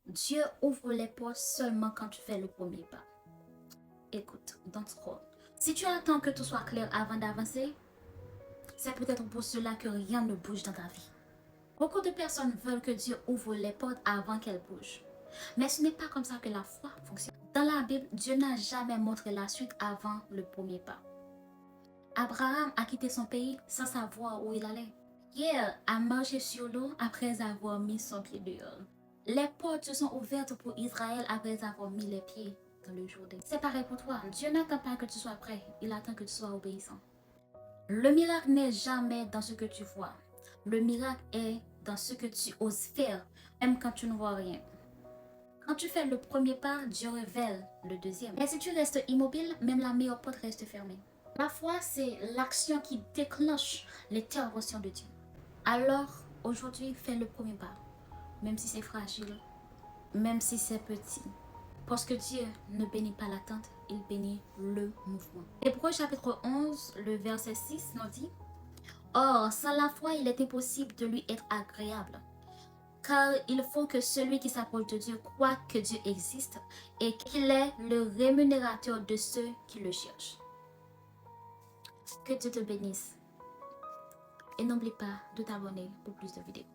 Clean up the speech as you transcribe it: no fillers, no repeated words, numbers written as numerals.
Dieu ouvre les portes seulement quand tu fais le premier pas. Écoute, don't scroll. Si tu attends que tout soit clair avant d'avancer, c'est peut-être pour cela que rien ne bouge dans ta vie. Beaucoup de personnes veulent que Dieu ouvre les portes avant qu'elles bougent. Mais ce n'est pas comme ça que la foi fonctionne. Dans la Bible, Dieu n'a jamais montré la suite avant le premier pas. Abraham a quitté son pays sans savoir où il allait. Pierre a marché sur l'eau après avoir mis son pied dehors. Les portes se sont ouvertes pour Israël après avoir mis les pieds dans le Jourdain. C'est pareil pour toi. Dieu n'attend pas que tu sois prêt, il attend que tu sois obéissant. Le miracle n'est jamais dans ce que tu vois. Le miracle est dans ce que tu oses faire, même quand tu ne vois rien. Quand tu fais le premier pas, Dieu révèle le deuxième. Mais si tu restes immobile, même la meilleure porte reste fermée. La foi, c'est l'action qui déclenche l'intervention de Dieu. Alors, aujourd'hui, fais le premier pas, même si c'est fragile, même si c'est petit. Parce que Dieu ne bénit pas l'attente, il bénit le mouvement. Hébreux chapitre 11, le verset 6 nous dit: Or, sans la foi, il est impossible de lui être agréable. Car il faut que celui qui s'approche de Dieu croit que Dieu existe et qu'il est le rémunérateur de ceux qui le cherchent. Que Dieu te bénisse. Et n'oublie pas de t'abonner pour plus de vidéos.